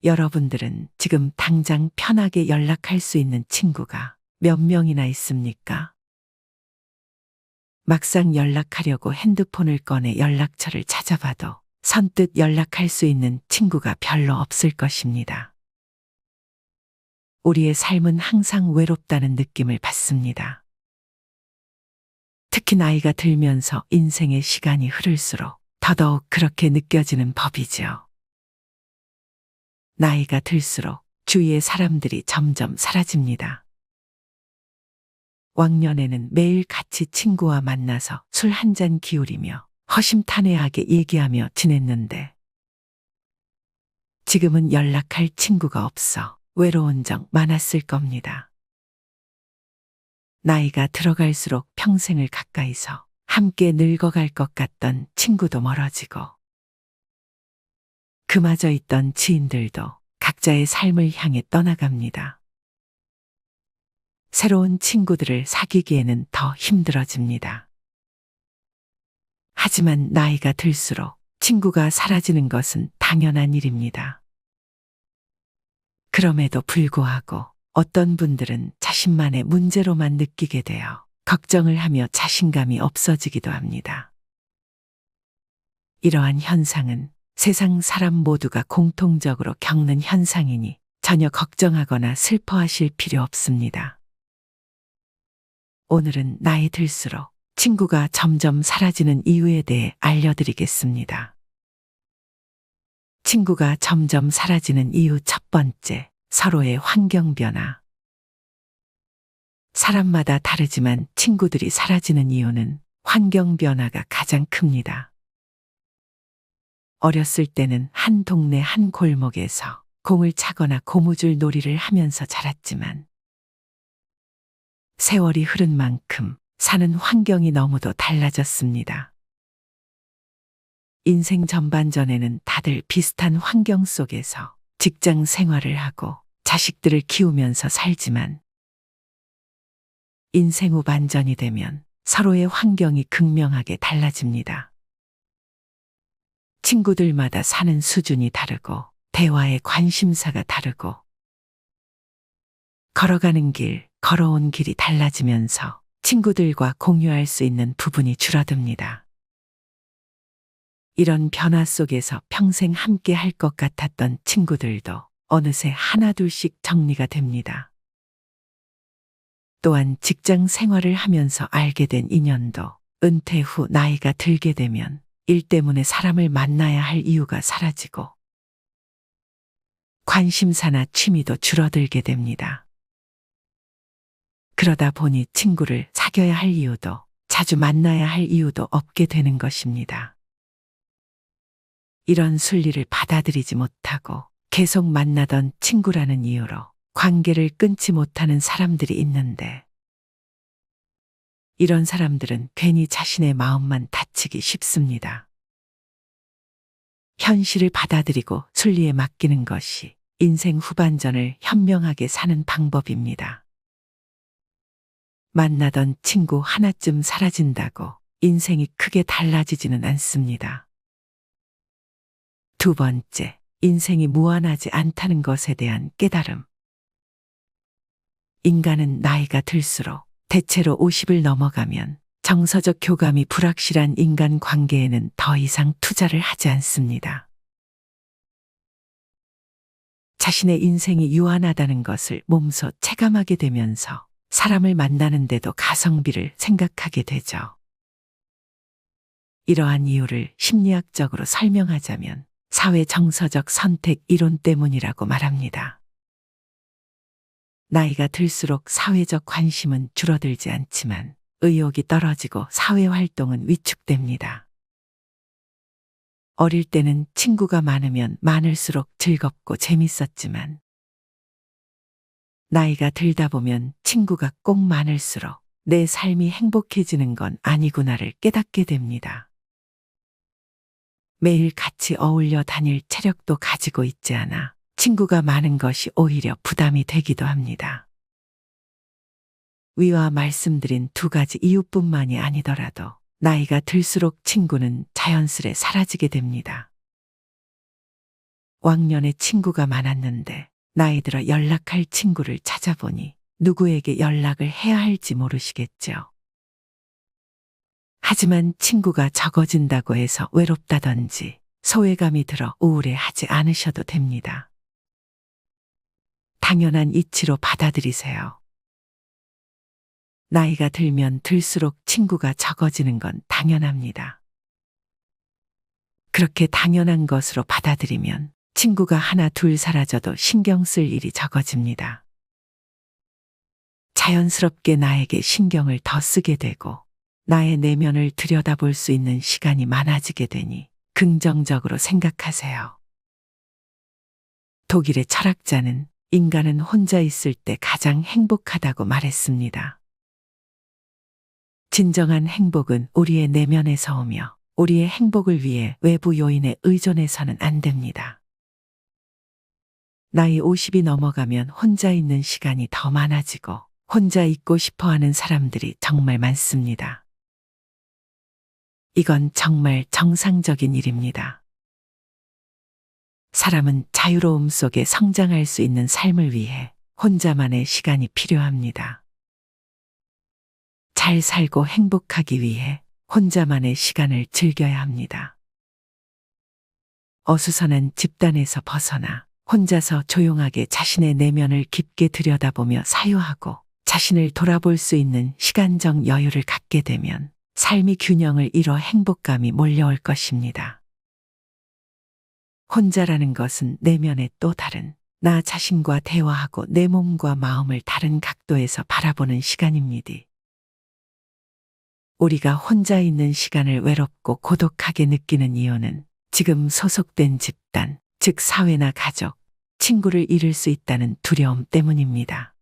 여러분들은 지금 당장 편하게 연락할 수 있는 친구가 몇 명이나 있습니까? 막상 연락하려고 핸드폰을 꺼내 연락처를 찾아봐도 선뜻 연락할 수 있는 친구가 별로 없을 것입니다. 우리의 삶은 항상 외롭다는 느낌을 받습니다. 특히 나이가 들면서 인생의 시간이 흐를수록 더더욱 그렇게 느껴지는 법이지요. 나이가 들수록 주위의 사람들이 점점 사라집니다. 왕년에는 매일 같이 친구와 만나서 술 한 잔 기울이며 허심탄회하게 얘기하며 지냈는데 지금은 연락할 친구가 없어 외로운 적 많았을 겁니다. 나이가 들어갈수록 평생을 가까이서 함께 늙어갈 것 같던 친구도 멀어지고 그마저 있던 지인들도 각자의 삶을 향해 떠나갑니다. 새로운 친구들을 사귀기에는 더 힘들어집니다. 하지만 나이가 들수록 친구가 사라지는 것은 당연한 일입니다. 그럼에도 불구하고 어떤 분들은 자신만의 문제로만 느끼게 되어 걱정을 하며 자신감이 없어지기도 합니다. 이러한 현상은 세상 사람 모두가 공통적으로 겪는 현상이니 전혀 걱정하거나 슬퍼하실 필요 없습니다. 오늘은 나이 들수록 친구가 점점 사라지는 이유에 대해 알려드리겠습니다. 친구가 점점 사라지는 이유 첫 번째, 서로의 환경 변화. 사람마다 다르지만 친구들이 사라지는 이유는 환경 변화가 가장 큽니다. 어렸을 때는 한 동네 한 골목에서 공을 차거나 고무줄 놀이를 하면서 자랐지만 세월이 흐른 만큼 사는 환경이 너무도 달라졌습니다. 인생 전반전에는 다들 비슷한 환경 속에서 직장 생활을 하고 자식들을 키우면서 살지만 인생 후반전이 되면 서로의 환경이 극명하게 달라집니다. 친구들마다 사는 수준이 다르고 대화의 관심사가 다르고 걸어가는 길, 걸어온 길이 달라지면서 친구들과 공유할 수 있는 부분이 줄어듭니다. 이런 변화 속에서 평생 함께 할 것 같았던 친구들도 어느새 하나둘씩 정리가 됩니다. 또한 직장 생활을 하면서 알게 된 인연도 은퇴 후 나이가 들게 되면 일 때문에 사람을 만나야 할 이유가 사라지고 관심사나 취미도 줄어들게 됩니다. 그러다 보니 친구를 사귀어야 할 이유도 자주 만나야 할 이유도 없게 되는 것입니다. 이런 순리를 받아들이지 못하고 계속 만나던 친구라는 이유로 관계를 끊지 못하는 사람들이 있는데 이런 사람들은 괜히 자신의 마음만 다치기 쉽습니다. 현실을 받아들이고 순리에 맡기는 것이 인생 후반전을 현명하게 사는 방법입니다. 만나던 친구 하나쯤 사라진다고 인생이 크게 달라지지는 않습니다. 두 번째, 인생이 무한하지 않다는 것에 대한 깨달음. 인간은 나이가 들수록 대체로 50을 넘어가면 정서적 교감이 불확실한 인간 관계에는 더 이상 투자를 하지 않습니다. 자신의 인생이 유한하다는 것을 몸소 체감하게 되면서 사람을 만나는데도 가성비를 생각하게 되죠. 이러한 이유를 심리학적으로 설명하자면 사회 정서적 선택 이론 때문이라고 말합니다. 나이가 들수록 사회적 관심은 줄어들지 않지만 의욕이 떨어지고 사회 활동은 위축됩니다. 어릴 때는 친구가 많으면 많을수록 즐겁고 재밌었지만 나이가 들다 보면 친구가 꼭 많을수록 내 삶이 행복해지는 건 아니구나를 깨닫게 됩니다. 매일 같이 어울려 다닐 체력도 가지고 있지 않아 친구가 많은 것이 오히려 부담이 되기도 합니다. 위와 말씀드린 두 가지 이유뿐만이 아니더라도 나이가 들수록 친구는 자연스레 사라지게 됩니다. 왕년에 친구가 많았는데 나이 들어 연락할 친구를 찾아보니 누구에게 연락을 해야 할지 모르시겠죠. 하지만 친구가 적어진다고 해서 외롭다든지 소외감이 들어 우울해하지 않으셔도 됩니다. 당연한 이치로 받아들이세요. 나이가 들면 들수록 친구가 적어지는 건 당연합니다. 그렇게 당연한 것으로 받아들이면 친구가 하나 둘 사라져도 신경 쓸 일이 적어집니다. 자연스럽게 나에게 신경을 더 쓰게 되고 나의 내면을 들여다볼 수 있는 시간이 많아지게 되니 긍정적으로 생각하세요. 독일의 철학자는 인간은 혼자 있을 때 가장 행복하다고 말했습니다. 진정한 행복은 우리의 내면에서 오며 우리의 행복을 위해 외부 요인에 의존해서는 안 됩니다. 나이 50이 넘어가면 혼자 있는 시간이 더 많아지고 혼자 있고 싶어 하는 사람들이 정말 많습니다. 이건 정말 정상적인 일입니다. 사람은 자유로움 속에 성장할 수 있는 삶을 위해 혼자만의 시간이 필요합니다. 잘 살고 행복하기 위해 혼자만의 시간을 즐겨야 합니다. 어수선한 집단에서 벗어나 혼자서 조용하게 자신의 내면을 깊게 들여다보며 사유하고 자신을 돌아볼 수 있는 시간적 여유를 갖게 되면 삶이 균형을 이뤄 행복감이 몰려올 것입니다. 혼자라는 것은 내면의 또 다른 나 자신과 대화하고 내 몸과 마음을 다른 각도에서 바라보는 시간입니다. 우리가 혼자 있는 시간을 외롭고 고독하게 느끼는 이유는 지금 소속된 집단, 즉 사회나 가족, 친구를 잃을 수 있다는 두려움 때문입니다.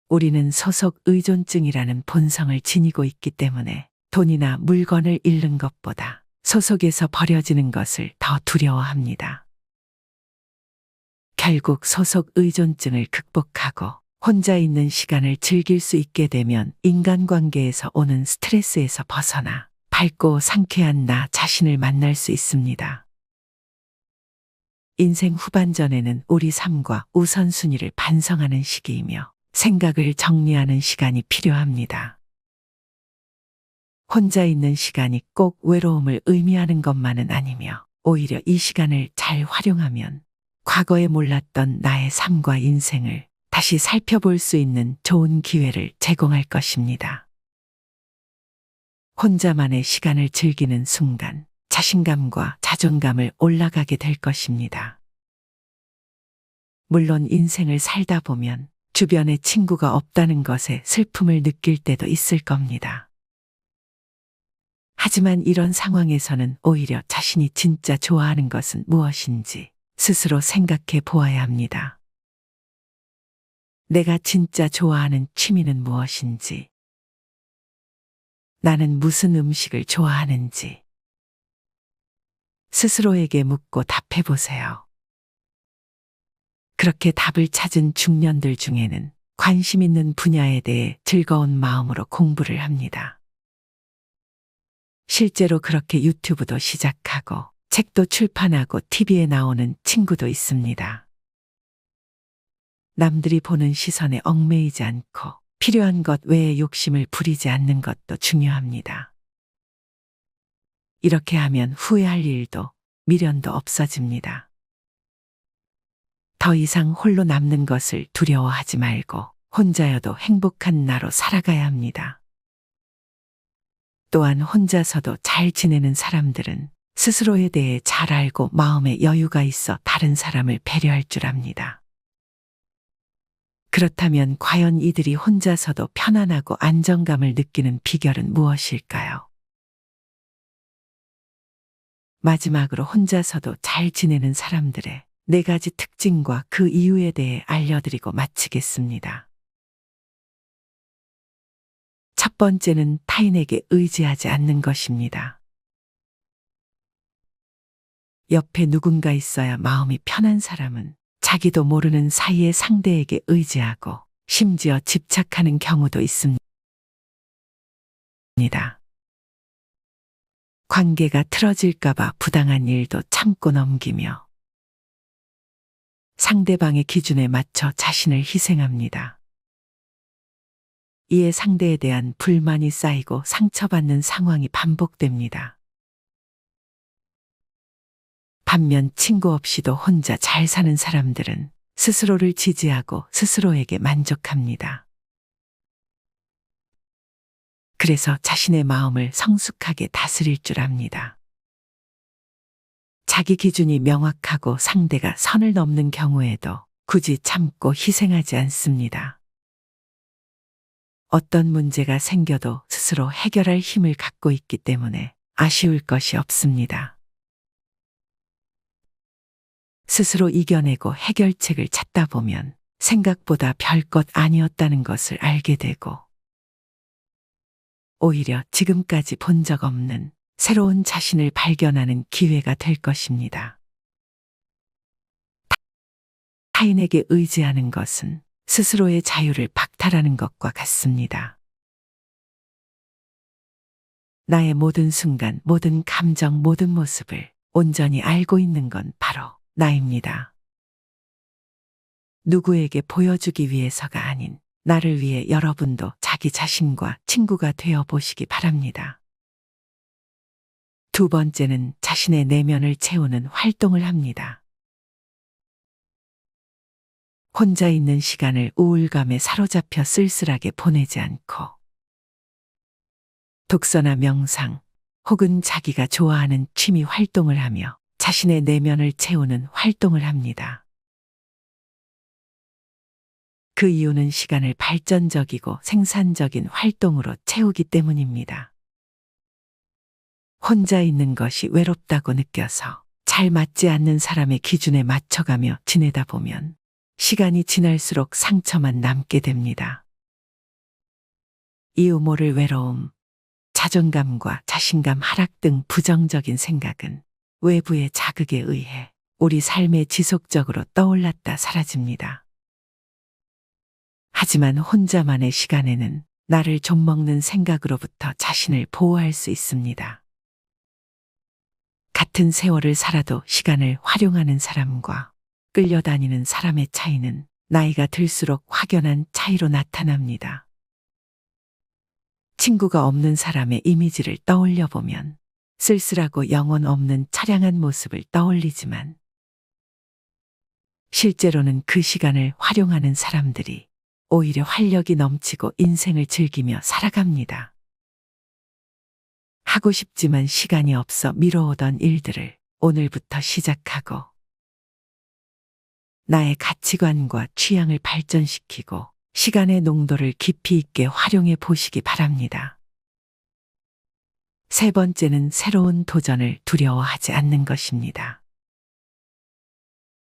우리는 소속 의존증이라는 본성을 지니고 있기 때문에 돈이나 물건을 잃는 것보다 소속에서 버려지는 것을 더 두려워합니다. 결국 소속 의존증을 극복하고 혼자 있는 시간을 즐길 수 있게 되면 인간관계에서 오는 스트레스에서 벗어나 밝고 상쾌한 나 자신을 만날 수 있습니다. 인생 후반전에는 우리 삶과 우선순위를 반성하는 시기이며 생각을 정리하는 시간이 필요합니다. 혼자 있는 시간이 꼭 외로움을 의미하는 것만은 아니며 오히려 이 시간을 잘 활용하면 과거에 몰랐던 나의 삶과 인생을 다시 살펴볼 수 있는 좋은 기회를 제공할 것입니다. 혼자만의 시간을 즐기는 순간 자신감과 자존감을 올라가게 될 것입니다. 물론 인생을 살다 보면 주변에 친구가 없다는 것에 슬픔을 느낄 때도 있을 겁니다. 하지만 이런 상황에서는 오히려 자신이 진짜 좋아하는 것은 무엇인지 스스로 생각해 보아야 합니다. 내가 진짜 좋아하는 취미는 무엇인지, 나는 무슨 음식을 좋아하는지 스스로에게 묻고 답해 보세요. 그렇게 답을 찾은 중년들 중에는 관심 있는 분야에 대해 즐거운 마음으로 공부를 합니다. 실제로 그렇게 유튜브도 시작하고 책도 출판하고 TV에 나오는 친구도 있습니다. 남들이 보는 시선에 얽매이지 않고 필요한 것 외에 욕심을 부리지 않는 것도 중요합니다. 이렇게 하면 후회할 일도 미련도 없어집니다. 더 이상 홀로 남는 것을 두려워하지 말고 혼자여도 행복한 나로 살아가야 합니다. 또한 혼자서도 잘 지내는 사람들은 스스로에 대해 잘 알고 마음에 여유가 있어 다른 사람을 배려할 줄 압니다. 그렇다면 과연 이들이 혼자서도 편안하고 안정감을 느끼는 비결은 무엇일까요? 마지막으로 혼자서도 잘 지내는 사람들의 4가지 특징과 그 이유에 대해 알려드리고 마치겠습니다. 첫 번째는 타인에게 의지하지 않는 것입니다. 옆에 누군가 있어야 마음이 편한 사람은 자기도 모르는 사이에 상대에게 의지하고 심지어 집착하는 경우도 있습니다. 관계가 틀어질까봐 부당한 일도 참고 넘기며 상대방의 기준에 맞춰 자신을 희생합니다. 이에 상대에 대한 불만이 쌓이고 상처받는 상황이 반복됩니다. 반면 친구 없이도 혼자 잘 사는 사람들은 스스로를 지지하고 스스로에게 만족합니다. 그래서 자신의 마음을 성숙하게 다스릴 줄 압니다. 자기 기준이 명확하고 상대가 선을 넘는 경우에도 굳이 참고 희생하지 않습니다. 어떤 문제가 생겨도 스스로 해결할 힘을 갖고 있기 때문에 아쉬울 것이 없습니다. 스스로 이겨내고 해결책을 찾다 보면 생각보다 별것 아니었다는 것을 알게 되고 오히려 지금까지 본 적 없는 새로운 자신을 발견하는 기회가 될 것입니다. 타인에게 의지하는 것은 스스로의 자유를 박탈하는 것과 같습니다. 나의 모든 순간, 모든 감정, 모든 모습을 온전히 알고 있는 건 바로 나입니다. 누구에게 보여주기 위해서가 아닌 나를 위해 여러분도 자기 자신과 친구가 되어 보시기 바랍니다. 두 번째는 자신의 내면을 채우는 활동을 합니다. 혼자 있는 시간을 우울감에 사로잡혀 쓸쓸하게 보내지 않고 독서나 명상 혹은 자기가 좋아하는 취미 활동을 하며 자신의 내면을 채우는 활동을 합니다. 그 이유는 시간을 발전적이고 생산적인 활동으로 채우기 때문입니다. 혼자 있는 것이 외롭다고 느껴서 잘 맞지 않는 사람의 기준에 맞춰가며 지내다 보면 시간이 지날수록 상처만 남게 됩니다. 이유 모를 외로움, 자존감과 자신감 하락 등 부정적인 생각은 외부의 자극에 의해 우리 삶에 지속적으로 떠올랐다 사라집니다. 하지만 혼자만의 시간에는 나를 좀먹는 생각으로부터 자신을 보호할 수 있습니다. 같은 세월을 살아도 시간을 활용하는 사람과 끌려다니는 사람의 차이는 나이가 들수록 확연한 차이로 나타납니다. 친구가 없는 사람의 이미지를 떠올려 보면 쓸쓸하고 영혼 없는 처량한 모습을 떠올리지만 실제로는 그 시간을 활용하는 사람들이 오히려 활력이 넘치고 인생을 즐기며 살아갑니다. 하고 싶지만 시간이 없어 미뤄오던 일들을 오늘부터 시작하고 나의 가치관과 취향을 발전시키고 시간의 농도를 깊이 있게 활용해 보시기 바랍니다. 세 번째는 새로운 도전을 두려워하지 않는 것입니다.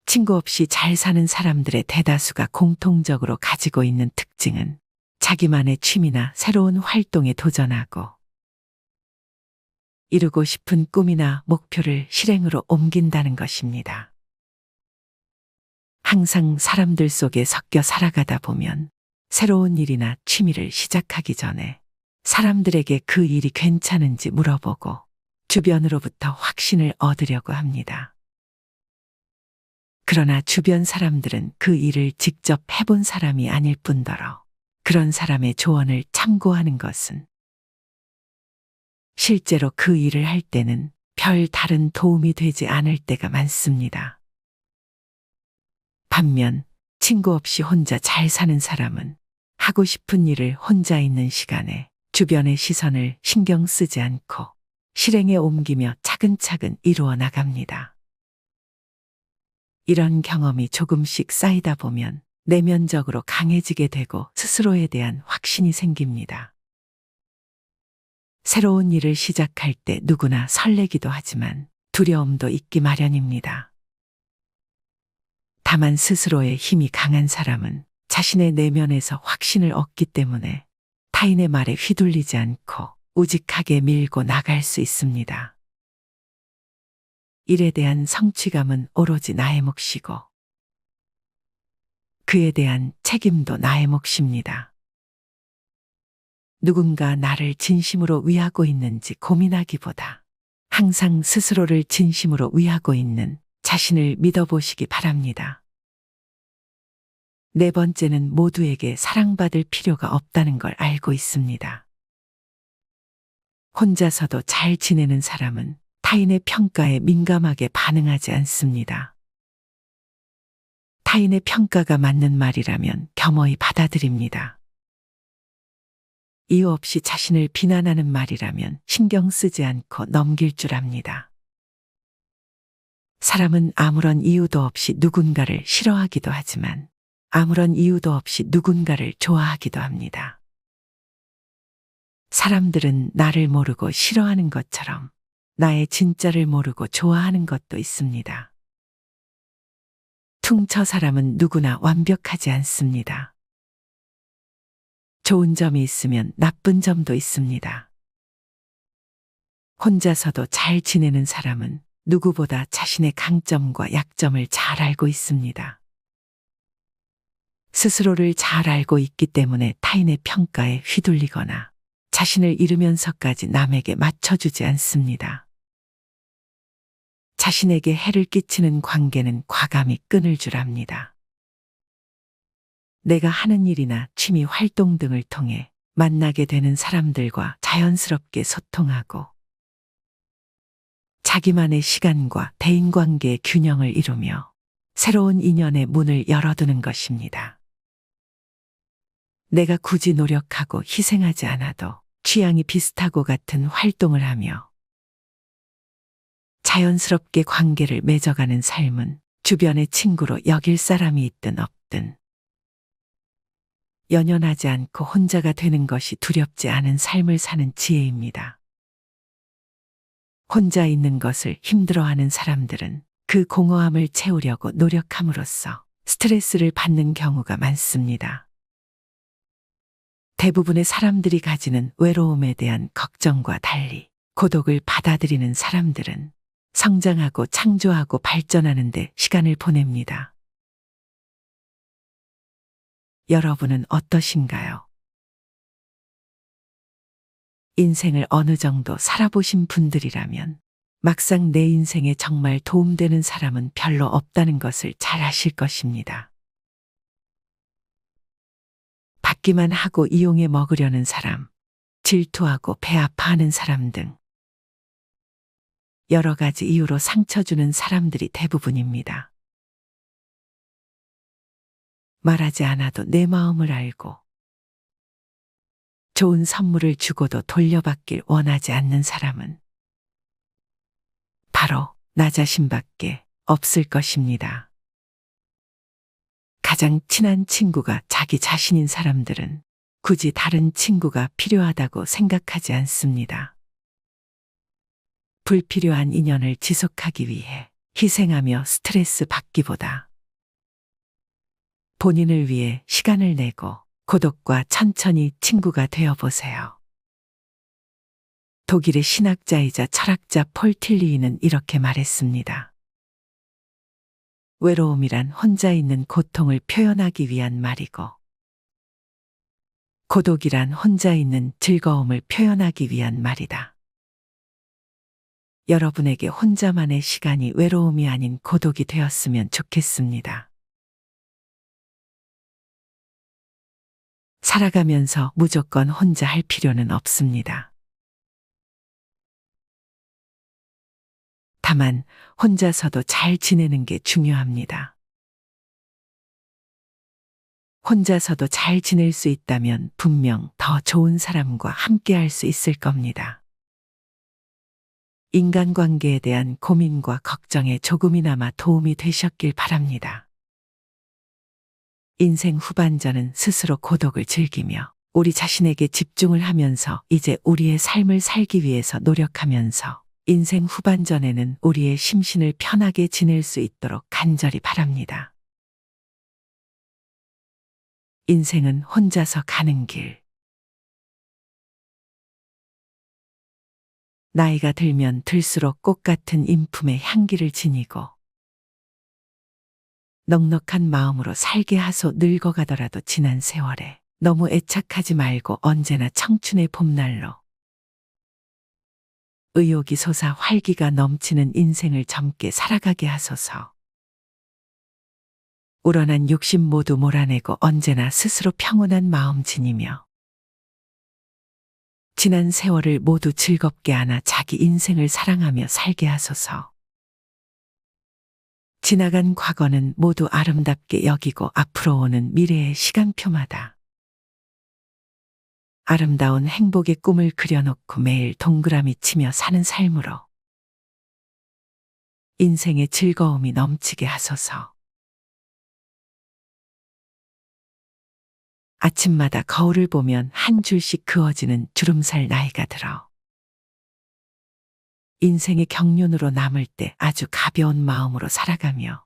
친구 없이 잘 사는 사람들의 대다수가 공통적으로 가지고 있는 특징은 자기만의 취미나 새로운 활동에 도전하고 이루고 싶은 꿈이나 목표를 실행으로 옮긴다는 것입니다. 항상 사람들 속에 섞여 살아가다 보면 새로운 일이나 취미를 시작하기 전에 사람들에게 그 일이 괜찮은지 물어보고 주변으로부터 확신을 얻으려고 합니다. 그러나 주변 사람들은 그 일을 직접 해본 사람이 아닐 뿐더러 그런 사람의 조언을 참고하는 것은 실제로 그 일을 할 때는 별 다른 도움이 되지 않을 때가 많습니다. 반면 친구 없이 혼자 잘 사는 사람은 하고 싶은 일을 혼자 있는 시간에 주변의 시선을 신경 쓰지 않고 실행에 옮기며 차근차근 이루어 나갑니다. 이런 경험이 조금씩 쌓이다 보면 내면적으로 강해지게 되고 스스로에 대한 확신이 생깁니다. 새로운 일을 시작할 때 누구나 설레기도 하지만 두려움도 있기 마련입니다. 다만 스스로의 힘이 강한 사람은 자신의 내면에서 확신을 얻기 때문에 타인의 말에 휘둘리지 않고 우직하게 밀고 나갈 수 있습니다. 일에 대한 성취감은 오로지 나의 몫이고 그에 대한 책임도 나의 몫입니다. 누군가 나를 진심으로 위하고 있는지 고민하기보다 항상 스스로를 진심으로 위하고 있는 자신을 믿어보시기 바랍니다. 네 번째는 모두에게 사랑받을 필요가 없다는 걸 알고 있습니다. 혼자서도 잘 지내는 사람은 타인의 평가에 민감하게 반응하지 않습니다. 타인의 평가가 맞는 말이라면 겸허히 받아들입니다. 이유 없이 자신을 비난하는 말이라면 신경 쓰지 않고 넘길 줄 압니다. 사람은 아무런 이유도 없이 누군가를 싫어하기도 하지만 아무런 이유도 없이 누군가를 좋아하기도 합니다. 사람들은 나를 모르고 싫어하는 것처럼 나의 진짜를 모르고 좋아하는 것도 있습니다. 퉁쳐 사람은 누구나 완벽하지 않습니다. 좋은 점이 있으면 나쁜 점도 있습니다. 혼자서도 잘 지내는 사람은 누구보다 자신의 강점과 약점을 잘 알고 있습니다. 스스로를 잘 알고 있기 때문에 타인의 평가에 휘둘리거나 자신을 잃으면서까지 남에게 맞춰주지 않습니다. 자신에게 해를 끼치는 관계는 과감히 끊을 줄 압니다. 내가 하는 일이나 취미 활동 등을 통해 만나게 되는 사람들과 자연스럽게 소통하고 자기만의 시간과 대인관계의 균형을 이루며 새로운 인연의 문을 열어두는 것입니다. 내가 굳이 노력하고 희생하지 않아도 취향이 비슷하고 같은 활동을 하며 자연스럽게 관계를 맺어가는 삶은 주변의 친구로 여길 사람이 있든 없든 연연하지 않고 혼자가 되는 것이 두렵지 않은 삶을 사는 지혜입니다. 혼자 있는 것을 힘들어하는 사람들은 그 공허함을 채우려고 노력함으로써 스트레스를 받는 경우가 많습니다. 대부분의 사람들이 가지는 외로움에 대한 걱정과 달리 고독을 받아들이는 사람들은 성장하고 창조하고 발전하는 데 시간을 보냅니다. 여러분은 어떠신가요? 인생을 어느 정도 살아보신 분들이라면 막상 내 인생에 정말 도움되는 사람은 별로 없다는 것을 잘 아실 것입니다. 받기만 하고 이용해 먹으려는 사람, 질투하고 배 아파하는 사람 등 여러 가지 이유로 상처 주는 사람들이 대부분입니다. 말하지 않아도 내 마음을 알고 좋은 선물을 주고도 돌려받길 원하지 않는 사람은 바로 나 자신밖에 없을 것입니다. 가장 친한 친구가 자기 자신인 사람들은 굳이 다른 친구가 필요하다고 생각하지 않습니다. 불필요한 인연을 지속하기 위해 희생하며 스트레스 받기보다 본인을 위해 시간을 내고 고독과 천천히 친구가 되어 보세요. 독일의 신학자이자 철학자 폴 틸리히는 이렇게 말했습니다. 외로움이란 혼자 있는 고통을 표현하기 위한 말이고, 고독이란 혼자 있는 즐거움을 표현하기 위한 말이다. 여러분에게 혼자만의 시간이 외로움이 아닌 고독이 되었으면 좋겠습니다. 살아가면서 무조건 혼자 할 필요는 없습니다. 다만 혼자서도 잘 지내는 게 중요합니다. 혼자서도 잘 지낼 수 있다면 분명 더 좋은 사람과 함께 할 수 있을 겁니다. 인간관계에 대한 고민과 걱정에 조금이나마 도움이 되셨길 바랍니다. 인생 후반전은 스스로 고독을 즐기며 우리 자신에게 집중을 하면서 이제 우리의 삶을 살기 위해서 노력하면서 인생 후반전에는 우리의 심신을 편하게 지낼 수 있도록 간절히 바랍니다. 인생은 혼자서 가는 길. 나이가 들면 들수록 꽃 같은 인품의 향기를 지니고 넉넉한 마음으로 살게 하소. 늙어가더라도 지난 세월에 너무 애착하지 말고 언제나 청춘의 봄날로 의욕이 솟아 활기가 넘치는 인생을 젊게 살아가게 하소서. 우러난 욕심 모두 몰아내고 언제나 스스로 평온한 마음 지니며 지난 세월을 모두 즐겁게 안아 자기 인생을 사랑하며 살게 하소서. 지나간 과거는 모두 아름답게 여기고 앞으로 오는 미래의 시간표마다 아름다운 행복의 꿈을 그려놓고 매일 동그라미 치며 사는 삶으로 인생의 즐거움이 넘치게 하소서. 아침마다 거울을 보면 한 줄씩 그어지는 주름살 나이가 들어 인생의 경륜으로 남을 때 아주 가벼운 마음으로 살아가며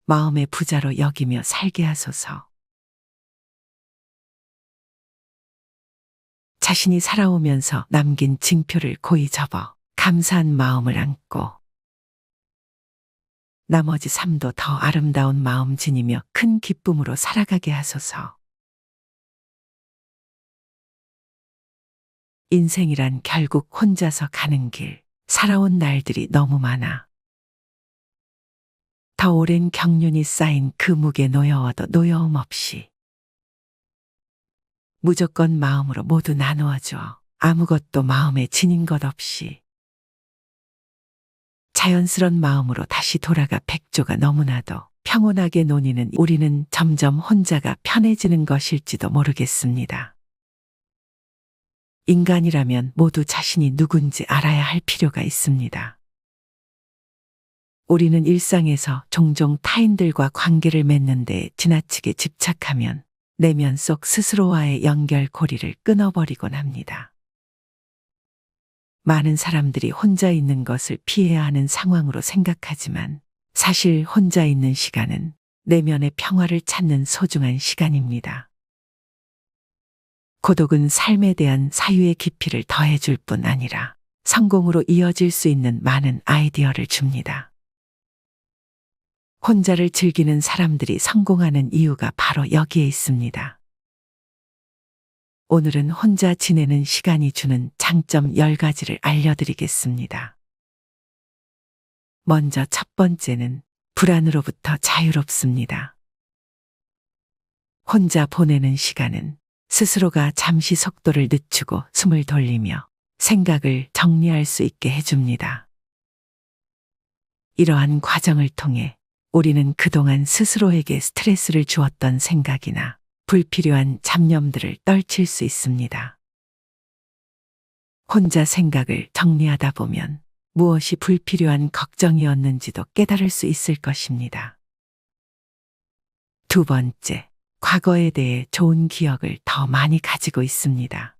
마음의 부자로 여기며 살게 하소서. 자신이 살아오면서 남긴 징표를 고이 접어 감사한 마음을 안고 나머지 삶도 더 아름다운 마음 지니며 큰 기쁨으로 살아가게 하소서. 인생이란 결국 혼자서 가는 길, 살아온 날들이 너무 많아. 더 오랜 경륜이 쌓인 그 무게 놓여워도 노여움 없이 무조건 마음으로 모두 나누어 줘. 아무것도 마음에 지닌 것 없이 자연스런 마음으로 다시 돌아가 백조가 너무나도 평온하게 논의는 우리는 점점 혼자가 편해지는 것일지도 모르겠습니다. 인간이라면 모두 자신이 누군지 알아야 할 필요가 있습니다. 우리는 일상에서 종종 타인들과 관계를 맺는 데 지나치게 집착하면 내면 속 스스로와의 연결고리를 끊어버리곤 합니다. 많은 사람들이 혼자 있는 것을 피해야 하는 상황으로 생각하지만 사실 혼자 있는 시간은 내면의 평화를 찾는 소중한 시간입니다. 고독은 삶에 대한 사유의 깊이를 더해줄 뿐 아니라 성공으로 이어질 수 있는 많은 아이디어를 줍니다. 혼자를 즐기는 사람들이 성공하는 이유가 바로 여기에 있습니다. 오늘은 혼자 지내는 시간이 주는 장점 10가지를 알려드리겠습니다. 먼저 첫 번째는 불안으로부터 자유롭습니다. 혼자 보내는 시간은 스스로가 잠시 속도를 늦추고 숨을 돌리며 생각을 정리할 수 있게 해줍니다. 이러한 과정을 통해 우리는 그동안 스스로에게 스트레스를 주었던 생각이나 불필요한 잡념들을 떨칠 수 있습니다. 혼자 생각을 정리하다 보면 무엇이 불필요한 걱정이었는지도 깨달을 수 있을 것입니다. 두 번째, 과거에 대해 좋은 기억을 더 많이 가지고 있습니다.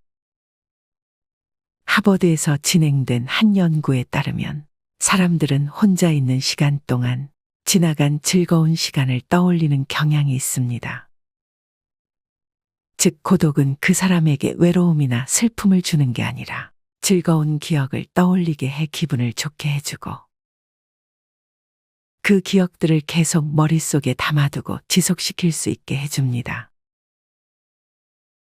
하버드에서 진행된 한 연구에 따르면 사람들은 혼자 있는 시간 동안 지나간 즐거운 시간을 떠올리는 경향이 있습니다. 즉, 고독은 그 사람에게 외로움이나 슬픔을 주는 게 아니라 즐거운 기억을 떠올리게 해 기분을 좋게 해주고 그 기억들을 계속 머릿속에 담아두고 지속시킬 수 있게 해줍니다.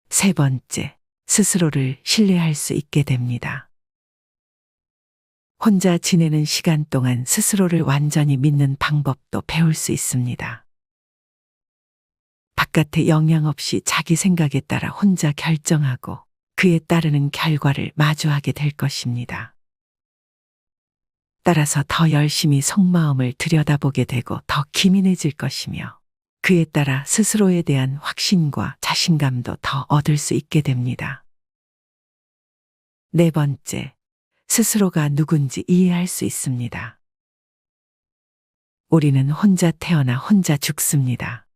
세 번째, 스스로를 신뢰할 수 있게 됩니다. 혼자 지내는 시간 동안 스스로를 완전히 믿는 방법도 배울 수 있습니다. 바깥의 영향 없이 자기 생각에 따라 혼자 결정하고 그에 따르는 결과를 마주하게 될 것입니다. 따라서 더 열심히 속마음을 들여다보게 되고 더 기민해질 것이며 그에 따라 스스로에 대한 확신과 자신감도 더 얻을 수 있게 됩니다. 네 번째, 스스로가 누군지 이해할 수 있습니다. 우리는 혼자 태어나 혼자 죽습니다.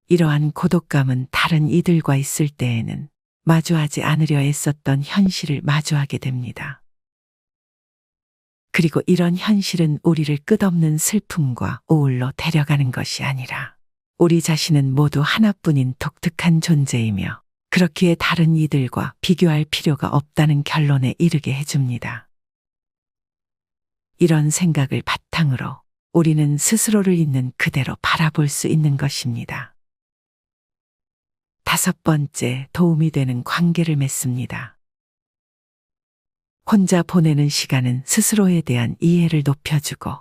이러한 고독감은 다른 이들과 있을 때에는 마주하지 않으려 애썼던 현실을 마주하게 됩니다. 그리고 이런 현실은 우리를 끝없는 슬픔과 우울로 데려가는 것이 아니라 우리 자신은 모두 하나뿐인 독특한 존재이며 그렇기에 다른 이들과 비교할 필요가 없다는 결론에 이르게 해줍니다. 이런 생각을 바탕으로 우리는 스스로를 있는 그대로 바라볼 수 있는 것입니다. 다섯 번째, 도움이 되는 관계를 맺습니다. 혼자 보내는 시간은 스스로에 대한 이해를 높여주고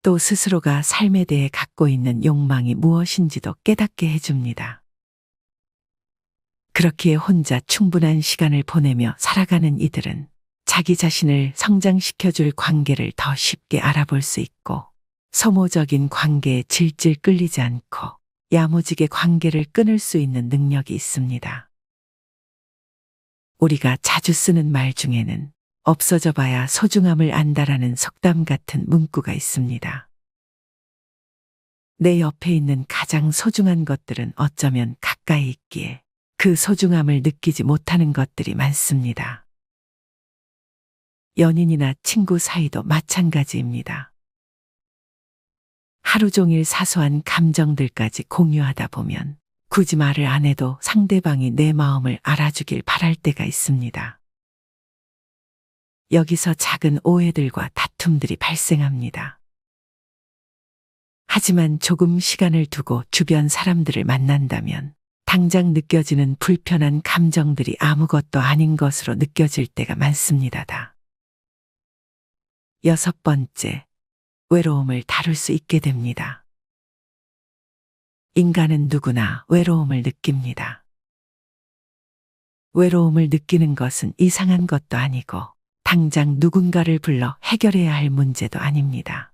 또 스스로가 삶에 대해 갖고 있는 욕망이 무엇인지도 깨닫게 해줍니다. 그렇기에 혼자 충분한 시간을 보내며 살아가는 이들은 자기 자신을 성장시켜줄 관계를 더 쉽게 알아볼 수 있고 소모적인 관계에 질질 끌리지 않고 야무지게 관계를 끊을 수 있는 능력이 있습니다. 우리가 자주 쓰는 말 중에는 없어져 봐야 소중함을 안다라는 속담 같은 문구가 있습니다. 내 옆에 있는 가장 소중한 것들은 어쩌면 가까이 있기에 그 소중함을 느끼지 못하는 것들이 많습니다. 연인이나 친구 사이도 마찬가지입니다. 하루 종일 사소한 감정들까지 공유하다 보면 굳이 말을 안 해도 상대방이 내 마음을 알아주길 바랄 때가 있습니다. 여기서 작은 오해들과 다툼들이 발생합니다. 하지만 조금 시간을 두고 주변 사람들을 만난다면 당장 느껴지는 불편한 감정들이 아무것도 아닌 것으로 느껴질 때가 많습니다. 6번째, 외로움을 다룰 수 있게 됩니다. 인간은 누구나 외로움을 느낍니다. 외로움을 느끼는 것은 이상한 것도 아니고 당장 누군가를 불러 해결해야 할 문제도 아닙니다.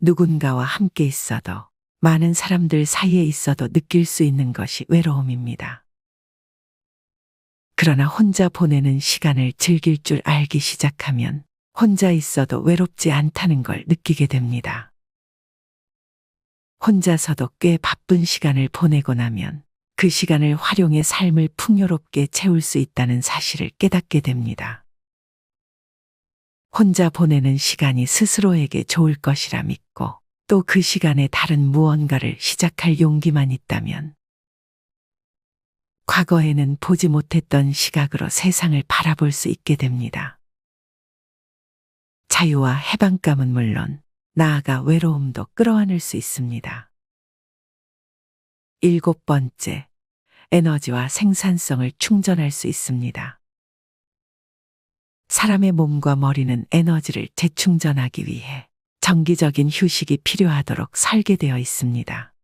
누군가와 함께 있어도 많은 사람들 사이에 있어도 느낄 수 있는 것이 외로움입니다. 그러나 혼자 보내는 시간을 즐길 줄 알기 시작하면 혼자 있어도 외롭지 않다는 걸 느끼게 됩니다. 혼자서도 꽤 바쁜 시간을 보내고 나면 그 시간을 활용해 삶을 풍요롭게 채울 수 있다는 사실을 깨닫게 됩니다. 혼자 보내는 시간이 스스로에게 좋을 것이라 믿고 또 그 시간에 다른 무언가를 시작할 용기만 있다면 과거에는 보지 못했던 시각으로 세상을 바라볼 수 있게 됩니다. 자유와 해방감은 물론 나아가 외로움도 끌어안을 수 있습니다. 7번째, 에너지와 생산성을 충전할 수 있습니다. 사람의 몸과 머리는 에너지를 재충전하기 위해 정기적인 휴식이 필요하도록 설계되어 있습니다.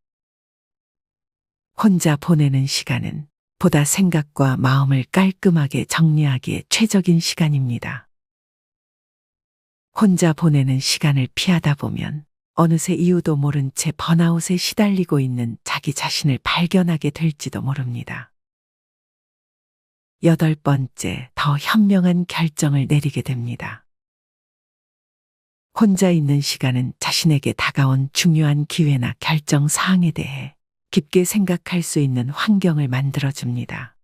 혼자 보내는 시간은 보다 생각과 마음을 깔끔하게 정리하기에 최적인 시간입니다. 혼자 보내는 시간을 피하다 보면 어느새 이유도 모른 채 번아웃에 시달리고 있는 자기 자신을 발견하게 될지도 모릅니다. 8번째, 더 현명한 결정을 내리게 됩니다. 혼자 있는 시간은 자신에게 다가온 중요한 기회나 결정 사항에 대해 깊게 생각할 수 있는 환경을 만들어줍니다.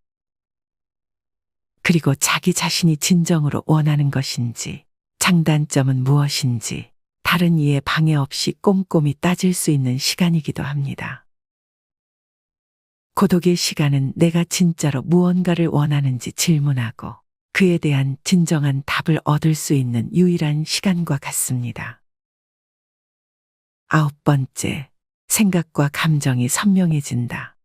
그리고 자기 자신이 진정으로 원하는 것인지, 장단점은 무엇인지, 다른 이에 방해 없이 꼼꼼히 따질 수 있는 시간이기도 합니다. 고독의 시간은 내가 진짜로 무언가를 원하는지 질문하고 그에 대한 진정한 답을 얻을 수 있는 유일한 시간과 같습니다. 9번째, 생각과 감정이 선명해진다.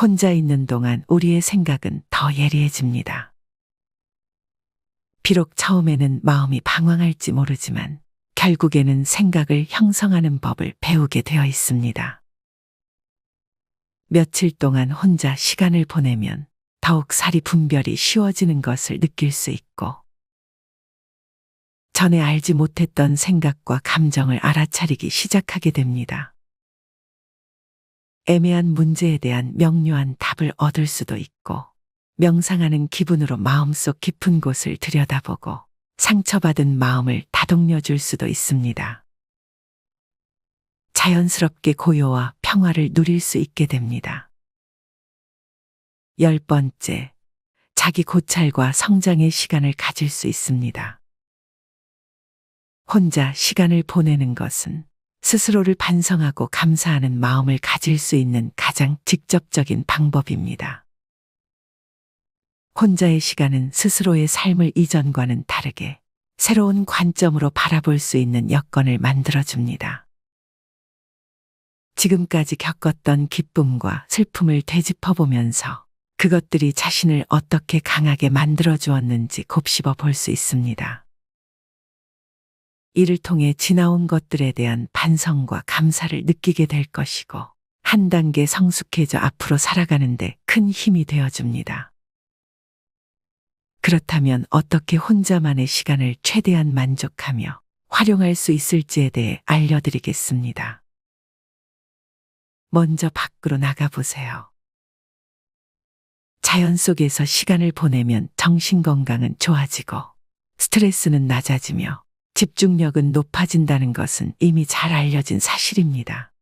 혼자 있는 동안 우리의 생각은 더 예리해집니다. 비록 처음에는 마음이 방황할지 모르지만 결국에는 생각을 형성하는 법을 배우게 되어 있습니다. 며칠 동안 혼자 시간을 보내면 더욱 사리 분별이 쉬워지는 것을 느낄 수 있고 전에 알지 못했던 생각과 감정을 알아차리기 시작하게 됩니다. 애매한 문제에 대한 명료한 답을 얻을 수도 있고 명상하는 기분으로 마음속 깊은 곳을 들여다보고 상처받은 마음을 다독여 줄 수도 있습니다. 자연스럽게 고요와 평화를 누릴 수 있게 됩니다. 10번째, 자기 고찰과 성장의 시간을 가질 수 있습니다. 혼자 시간을 보내는 것은 스스로를 반성하고 감사하는 마음을 가질 수 있는 가장 직접적인 방법입니다. 혼자의 시간은 스스로의 삶을 이전과는 다르게 새로운 관점으로 바라볼 수 있는 여건을 만들어줍니다. 지금까지 겪었던 기쁨과 슬픔을 되짚어보면서 그것들이 자신을 어떻게 강하게 만들어 주었는지 곱씹어 볼 수 있습니다. 이를 통해 지나온 것들에 대한 반성과 감사를 느끼게 될 것이고, 한 단계 성숙해져 앞으로 살아가는데 큰 힘이 되어줍니다. 그렇다면 어떻게 혼자만의 시간을 최대한 만족하며 활용할 수 있을지에 대해 알려드리겠습니다. 먼저 밖으로 나가보세요. 자연 속에서 시간을 보내면 정신 건강은 좋아지고 스트레스는 낮아지며 집중력은 높아진다는 것은 이미 잘 알려진 사실입니다.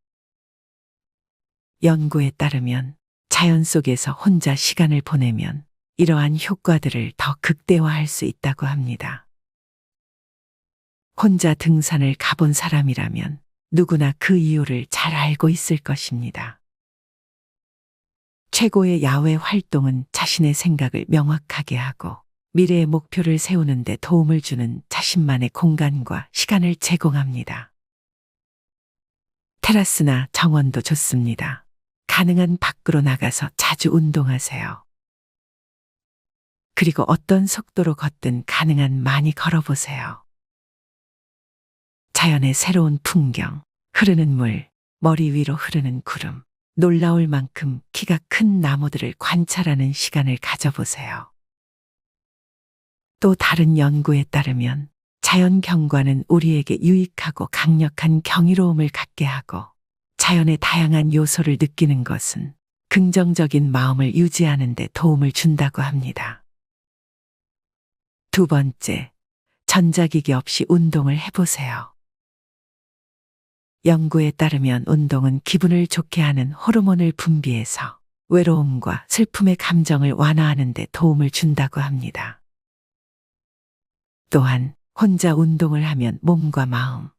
연구에 따르면 자연 속에서 혼자 시간을 보내면 이러한 효과들을 더 극대화할 수 있다고 합니다. 혼자 등산을 가본 사람이라면 누구나 그 이유를 잘 알고 있을 것입니다. 최고의 야외 활동은 자신의 생각을 명확하게 하고 미래의 목표를 세우는 데 도움을 주는 자신만의 공간과 시간을 제공합니다. 테라스나 정원도 좋습니다. 가능한 밖으로 나가서 자주 운동하세요. 그리고 어떤 속도로 걷든 가능한 많이 걸어보세요. 자연의 새로운 풍경, 흐르는 물, 머리 위로 흐르는 구름, 놀라울 만큼 키가 큰 나무들을 관찰하는 시간을 가져보세요. 또 다른 연구에 따르면 자연 경관은 우리에게 유익하고 강력한 경이로움을 갖게 하고 자연의 다양한 요소를 느끼는 것은 긍정적인 마음을 유지하는 데 도움을 준다고 합니다. 두 번째, 전자기기 없이 운동을 해보세요. 연구에 따르면 운동은 기분을 좋게 하는 호르몬을 분비해서 외로움과 슬픔의 감정을 완화하는 데 도움을 준다고 합니다. 또한 혼자 운동을 하면 몸과 마음,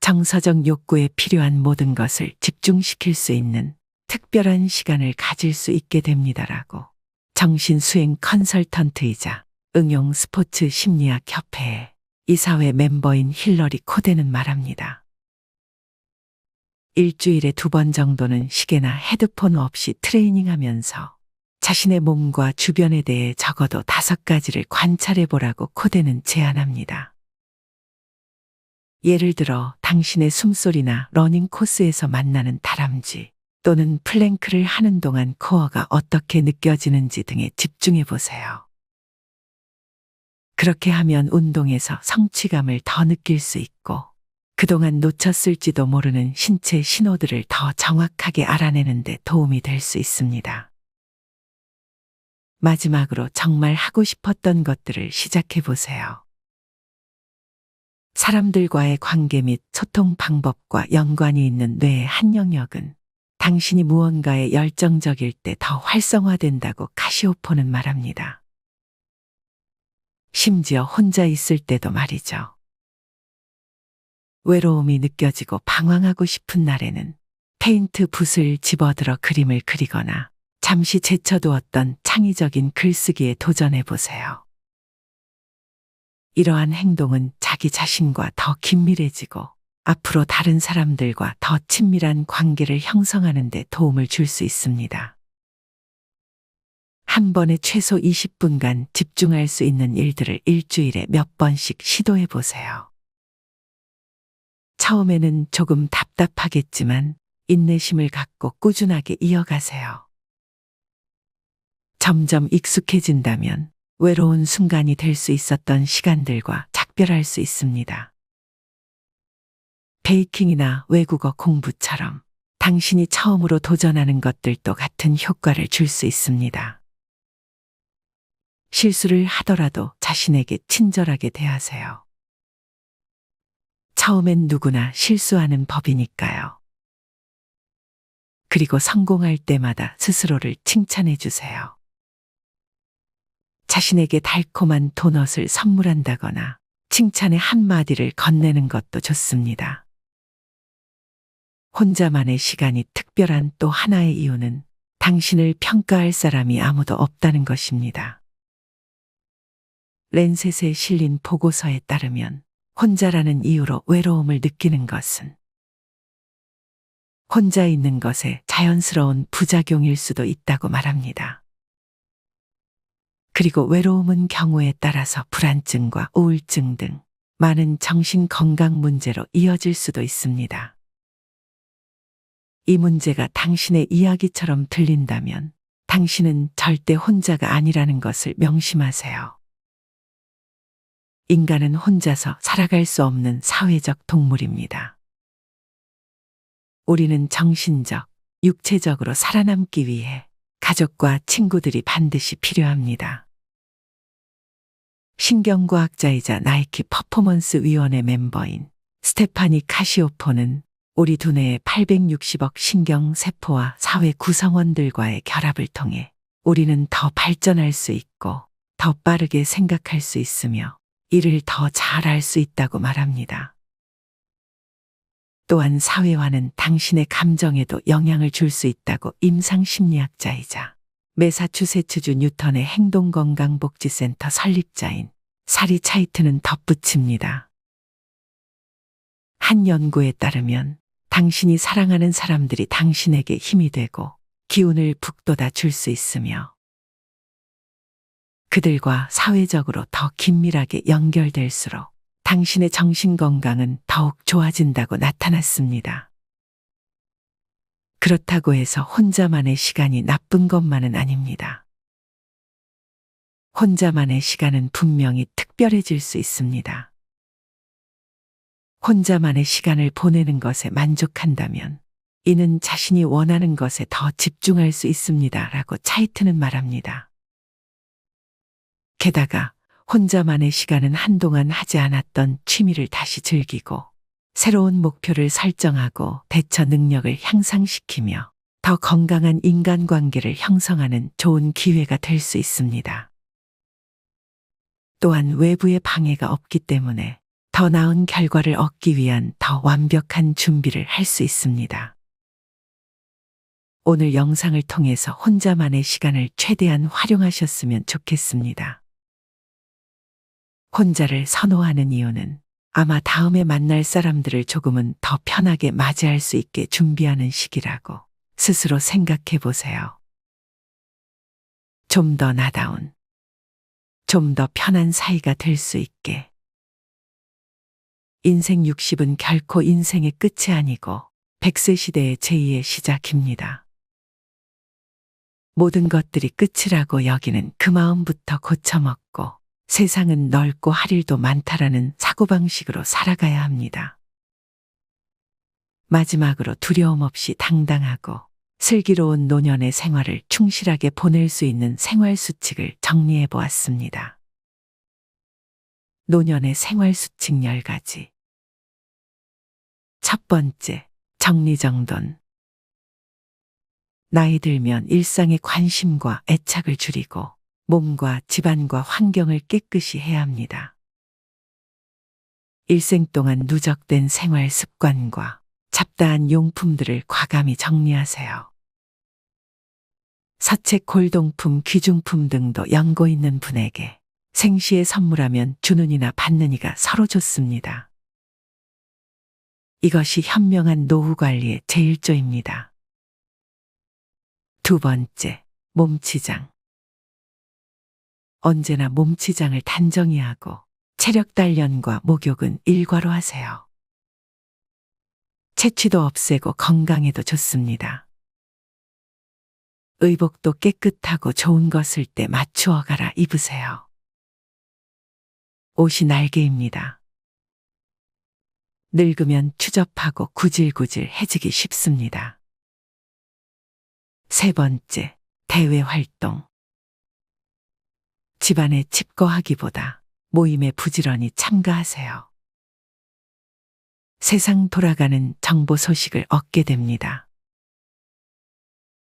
정서적 욕구에 필요한 모든 것을 집중시킬 수 있는 특별한 시간을 가질 수 있게 됩니다라고 정신수행 컨설턴트이자 응용 스포츠 심리학 협회의 이사회 멤버인 힐러리 코데는 말합니다. 일주일에 2번 정도는 시계나 헤드폰 없이 트레이닝하면서 자신의 몸과 주변에 대해 적어도 5가지를 관찰해 보라고 코데는 제안합니다. 예를 들어 당신의 숨소리나 러닝 코스에서 만나는 다람쥐 또는 플랭크를 하는 동안 코어가 어떻게 느껴지는지 등에 집중해 보세요. 그렇게 하면 운동에서 성취감을 더 느낄 수 있고 그동안 놓쳤을지도 모르는 신체 신호들을 더 정확하게 알아내는 데 도움이 될 수 있습니다. 마지막으로 정말 하고 싶었던 것들을 시작해 보세요. 사람들과의 관계 및 소통 방법과 연관이 있는 뇌의 한 영역은 당신이 무언가에 열정적일 때 더 활성화된다고 카시오포는 말합니다. 심지어 혼자 있을 때도 말이죠. 외로움이 느껴지고 방황하고 싶은 날에는 페인트 붓을 집어들어 그림을 그리거나 잠시 제쳐두었던 창의적인 글쓰기에 도전해 보세요. 이러한 행동은 자기 자신과 더 긴밀해지고 앞으로 다른 사람들과 더 친밀한 관계를 형성하는 데 도움을 줄 수 있습니다. 한 번에 최소 20분간 집중할 수 있는 일들을 일주일에 몇 번씩 시도해 보세요. 처음에는 조금 답답하겠지만 인내심을 갖고 꾸준하게 이어가세요. 점점 익숙해진다면 외로운 순간이 될 수 있었던 시간들과 작별할 수 있습니다. 베이킹이나 외국어 공부처럼 당신이 처음으로 도전하는 것들도 같은 효과를 줄 수 있습니다. 실수를 하더라도 자신에게 친절하게 대하세요. 처음엔 누구나 실수하는 법이니까요. 그리고 성공할 때마다 스스로를 칭찬해 주세요. 자신에게 달콤한 도넛을 선물한다거나 칭찬의 한마디를 건네는 것도 좋습니다. 혼자만의 시간이 특별한 또 하나의 이유는 당신을 평가할 사람이 아무도 없다는 것입니다. 랜셋에 실린 보고서에 따르면 혼자라는 이유로 외로움을 느끼는 것은 혼자 있는 것의 자연스러운 부작용일 수도 있다고 말합니다. 그리고 외로움은 경우에 따라서 불안증과 우울증 등 많은 정신 건강 문제로 이어질 수도 있습니다. 이 문제가 당신의 이야기처럼 들린다면 당신은 절대 혼자가 아니라는 것을 명심하세요. 인간은 혼자서 살아갈 수 없는 사회적 동물입니다. 우리는 정신적, 육체적으로 살아남기 위해 가족과 친구들이 반드시 필요합니다. 신경과학자이자 나이키 퍼포먼스 위원회 멤버인 스테파니 카시오포는 우리 두뇌의 860억 신경세포와 사회 구성원들과의 결합을 통해 우리는 더 발전할 수 있고 더 빠르게 생각할 수 있으며 일을 더 잘할 수 있다고 말합니다. 또한 사회화는 당신의 감정에도 영향을 줄 수 있다고 임상심리학자이자 매사추세츠주 뉴턴의 행동건강복지센터 설립자인 사리 차이트는 덧붙입니다. 한 연구에 따르면 당신이 사랑하는 사람들이 당신에게 힘이 되고 기운을 북돋아 줄 수 있으며 그들과 사회적으로 더 긴밀하게 연결될수록 당신의 정신 건강은 더욱 좋아진다고 나타났습니다. 그렇다고 해서 혼자만의 시간이 나쁜 것만은 아닙니다. 혼자만의 시간은 분명히 특별해질 수 있습니다. 혼자만의 시간을 보내는 것에 만족한다면 이는 자신이 원하는 것에 더 집중할 수 있습니다. 라고 차이트는 말합니다. 게다가 혼자만의 시간은 한동안 하지 않았던 취미를 다시 즐기고 새로운 목표를 설정하고 대처 능력을 향상시키며 더 건강한 인간관계를 형성하는 좋은 기회가 될 수 있습니다. 또한 외부의 방해가 없기 때문에 더 나은 결과를 얻기 위한 더 완벽한 준비를 할 수 있습니다. 오늘 영상을 통해서 혼자만의 시간을 최대한 활용하셨으면 좋겠습니다. 혼자를 선호하는 이유는 아마 다음에 만날 사람들을 조금은 더 편하게 맞이할 수 있게 준비하는 시기라고 스스로 생각해 보세요. 좀 더 나다운, 좀 더 편한 사이가 될 수 있게. 인생 60은 결코 인생의 끝이 아니고 100세 시대의 제2의 시작입니다. 모든 것들이 끝이라고 여기는 그 마음부터 고쳐먹고 세상은 넓고 할 일도 많다라는 사고방식으로 살아가야 합니다. 마지막으로 두려움 없이 당당하고 슬기로운 노년의 생활을 충실하게 보낼 수 있는 생활 수칙을 정리해 보았습니다. 노년의 생활 수칙 10가지. 첫 번째, 정리정돈. 나이 들면 일상의 관심과 애착을 줄이고 몸과 집안과 환경을 깨끗이 해야 합니다. 일생 동안 누적된 생활 습관과 잡다한 용품들을 과감히 정리하세요. 서책, 골동품, 귀중품 등도 연고 있는 분에게 생시에 선물하면 주는 이나 받는 이가 서로 좋습니다. 이것이 현명한 노후 관리의 제1조입니다. 두 번째, 몸치장. 언제나 몸치장을 단정히 하고 체력 단련과 목욕은 일과로 하세요. 체취도 없애고 건강에도 좋습니다. 의복도 깨끗하고 좋은 것을 때 맞추어 갈아 입으세요. 옷이 날개입니다. 늙으면 추접하고 구질구질해지기 쉽습니다. 세 번째, 대외 활동. 집안에 칩거하기보다 모임에 부지런히 참가하세요. 세상 돌아가는 정보 소식을 얻게 됩니다.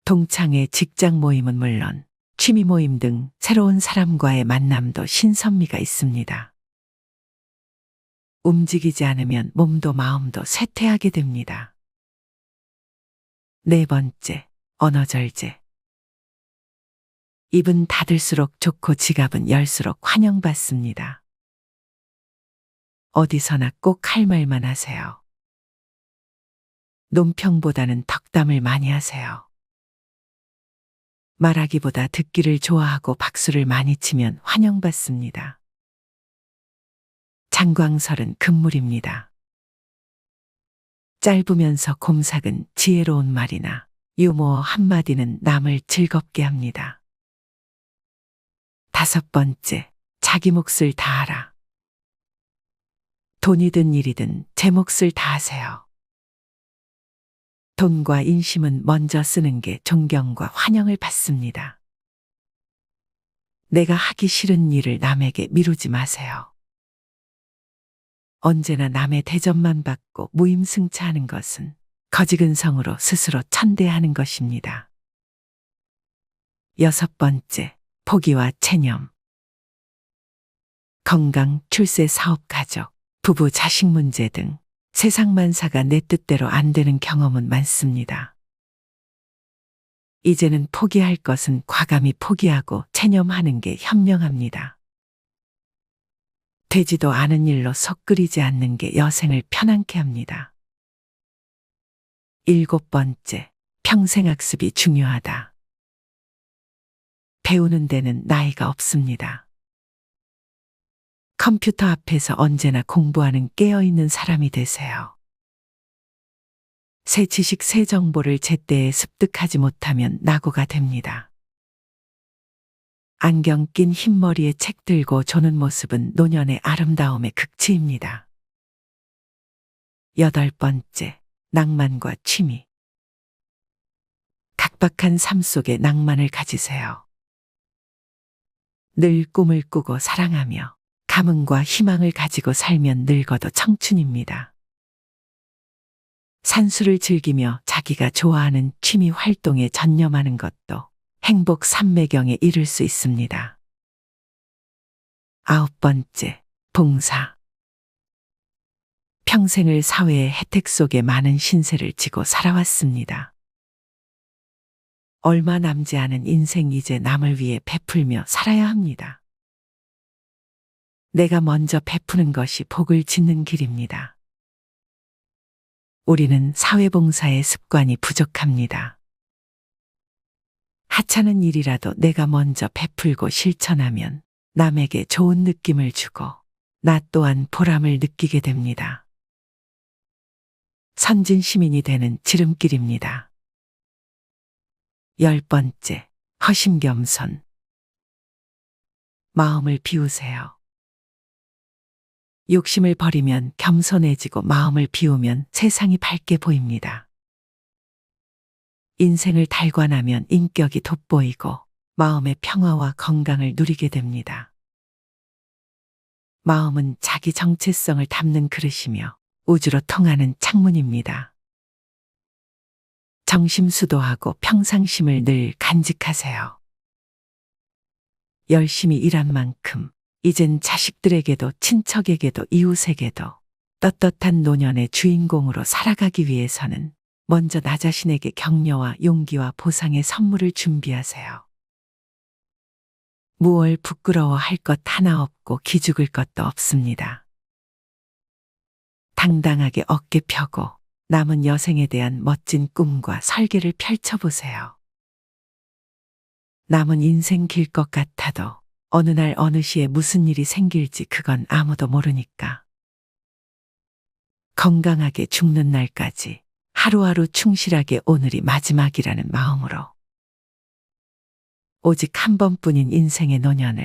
동창회, 직장 모임은 물론 취미 모임 등 새로운 사람과의 만남도 신선미가 있습니다. 움직이지 않으면 몸도 마음도 쇠퇴하게 됩니다. 네 번째, 언어절제. 입은 닫을수록 좋고 지갑은 열수록 환영받습니다. 어디서나 꼭 할 말만 하세요. 논평보다는 덕담을 많이 하세요. 말하기보다 듣기를 좋아하고 박수를 많이 치면 환영받습니다. 장광설은 금물입니다. 짧으면서 곰삭은 지혜로운 말이나 유머 한마디는 남을 즐겁게 합니다. 5번째, 자기 몫을 다하라. 돈이든 일이든 제 몫을 다하세요. 돈과 인심은 먼저 쓰는 게 존경과 환영을 받습니다. 내가 하기 싫은 일을 남에게 미루지 마세요. 언제나 남의 대접만 받고 무임승차하는 것은 거지근성으로 스스로 천대하는 것입니다. 6번째, 포기와 체념. 건강, 출세, 사업, 가족, 부부, 자식 문제 등 세상 만사가 내 뜻대로 안 되는 경험은 많습니다. 이제는 포기할 것은 과감히 포기하고 체념하는 게 현명합니다. 되지도 않은 일로 속 끓이지 않는 게 여생을 편안케 합니다. 7번째, 평생학습이 중요하다. 배우는 데는 나이가 없습니다. 컴퓨터 앞에서 언제나 공부하는 깨어있는 사람이 되세요. 새 지식, 새 정보를 제때에 습득하지 못하면 낙오가 됩니다. 안경 낀 흰머리에 책 들고 조는 모습은 노년의 아름다움의 극치입니다. 8번째, 낭만과 취미. 각박한 삶 속에 낭만을 가지세요. 늘 꿈을 꾸고 사랑하며 감흥과 희망을 가지고 살면 늙어도 청춘입니다. 산수를 즐기며 자기가 좋아하는 취미 활동에 전념하는 것도 행복 삼매경에 이를 수 있습니다. 9번째, 봉사. 평생을 사회의 혜택 속에 많은 신세를 지고 살아왔습니다. 얼마 남지 않은 인생, 이제 남을 위해 베풀며 살아야 합니다. 내가 먼저 베푸는 것이 복을 짓는 길입니다. 우리는 사회봉사의 습관이 부족합니다. 하찮은 일이라도 내가 먼저 베풀고 실천하면 남에게 좋은 느낌을 주고 나 또한 보람을 느끼게 됩니다. 선진 시민이 되는 지름길입니다. 10번째, 허심겸손. 마음을 비우세요. 욕심을 버리면 겸손해지고 마음을 비우면 세상이 밝게 보입니다. 인생을 달관하면 인격이 돋보이고 마음의 평화와 건강을 누리게 됩니다. 마음은 자기 정체성을 담는 그릇이며 우주로 통하는 창문입니다. 정심수도하고 평상심을 늘 간직하세요. 열심히 일한 만큼 이젠 자식들에게도 친척에게도 이웃에게도 떳떳한 노년의 주인공으로 살아가기 위해서는 먼저 나 자신에게 격려와 용기와 보상의 선물을 준비하세요. 무얼 부끄러워할 것 하나 없고 기죽을 것도 없습니다. 당당하게 어깨 펴고 남은 여생에 대한 멋진 꿈과 설계를 펼쳐보세요. 남은 인생 길 것 같아도 어느 날 어느 시에 무슨 일이 생길지 그건 아무도 모르니까. 건강하게 죽는 날까지 하루하루 충실하게 오늘이 마지막이라는 마음으로 오직 한 번뿐인 인생의 노년을